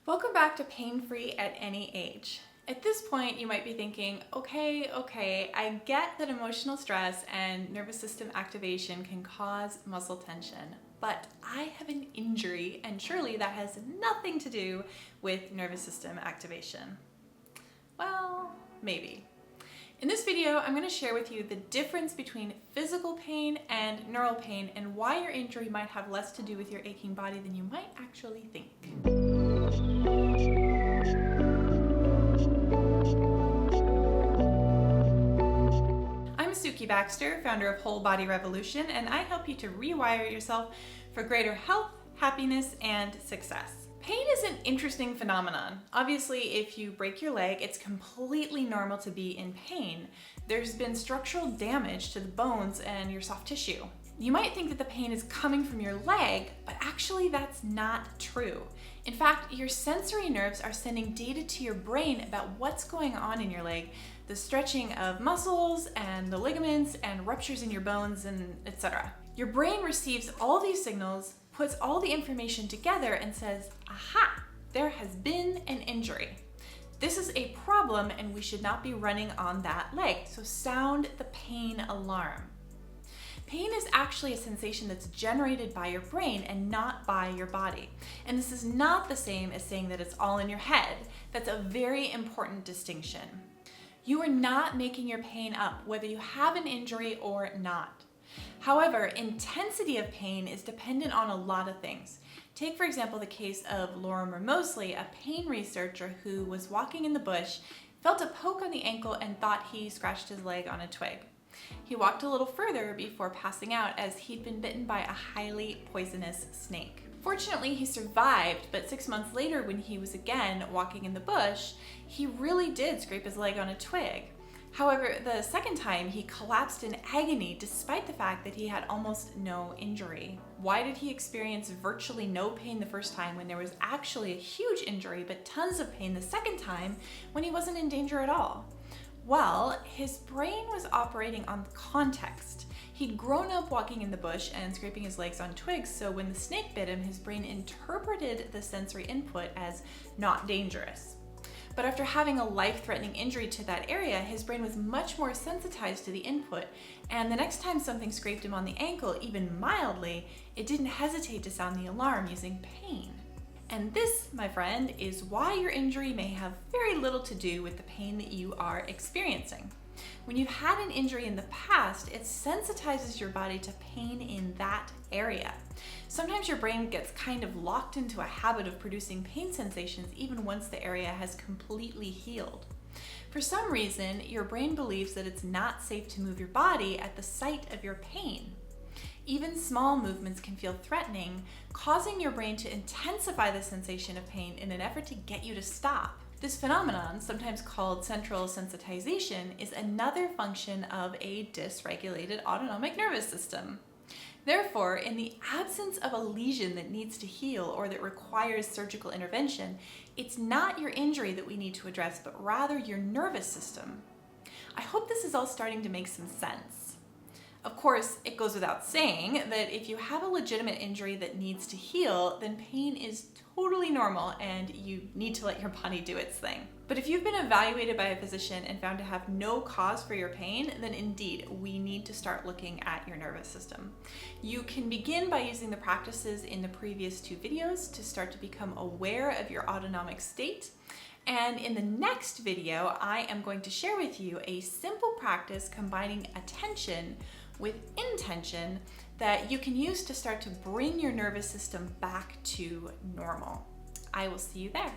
Welcome back to Pain Free at Any Age. At this point, you might be thinking, okay, I get that emotional stress and nervous system activation can cause muscle tension, but I have an injury and surely that has nothing to do with nervous system activation. Well, maybe. In this video, I'm going to share with you the difference between physical pain and neural pain and why your injury might have less to do with your aching body than you might actually think. I'm Sukie Baxter, founder of Whole Body Revolution, and I help you to rewire yourself for greater health, happiness, and success. Pain is an interesting phenomenon. Obviously, if you break your leg, it's completely normal to be in pain. There's been structural damage to the bones and your soft tissue. You might think that the pain is coming from your leg, but actually that's not true. In fact, your sensory nerves are sending data to your brain about what's going on in your leg, the stretching of muscles and the ligaments and ruptures in your bones and etc. Your brain receives all these signals, puts all the information together and says, aha, there has been an injury. This is a problem and we should not be running on that leg, so sound the pain alarm. Pain is actually a sensation that's generated by your brain and not by your body. And this is not the same as saying that it's all in your head. That's a very important distinction. You are not making your pain up, whether you have an injury or not. However, intensity of pain is dependent on a lot of things. Take, for example, the case of Lorimer Moseley, a pain researcher who was walking in the bush, felt a poke on the ankle and thought he scratched his leg on a twig. He walked a little further before passing out as he'd been bitten by a highly poisonous snake. Fortunately, he survived, but 6 months later when he was again walking in the bush, he really did scrape his leg on a twig. However, the second time he collapsed in agony despite the fact that he had almost no injury. Why did he experience virtually no pain the first time when there was actually a huge injury but tons of pain the second time when he wasn't in danger at all? Well, his brain was operating on context. He'd grown up walking in the bush and scraping his legs on twigs, so when the snake bit him, his brain interpreted the sensory input as not dangerous. But after having a life-threatening injury to that area, his brain was much more sensitized to the input, and the next time something scraped him on the ankle, even mildly, it didn't hesitate to sound the alarm using pain. And this, my friend, is why your injury may have very little to do with the pain that you are experiencing. When you've had an injury in the past, it sensitizes your body to pain in that area. Sometimes your brain gets kind of locked into a habit of producing pain sensations even once the area has completely healed. For some reason, your brain believes that it's not safe to move your body at the site of your pain. Even small movements can feel threatening, causing your brain to intensify the sensation of pain in an effort to get you to stop. This phenomenon, sometimes called central sensitization, is another function of a dysregulated autonomic nervous system. Therefore, in the absence of a lesion that needs to heal or that requires surgical intervention, it's not your injury that we need to address, but rather your nervous system. I hope this is all starting to make some sense. Of course, it goes without saying that if you have a legitimate injury that needs to heal, then pain is totally normal and you need to let your body do its thing. But if you've been evaluated by a physician and found to have no cause for your pain, then indeed, we need to start looking at your nervous system. You can begin by using the practices in the previous 2 videos to start to become aware of your autonomic state. And in the next video, I am going to share with you a simple practice combining attention with intention that you can use to start to bring your nervous system back to normal. I will see you there.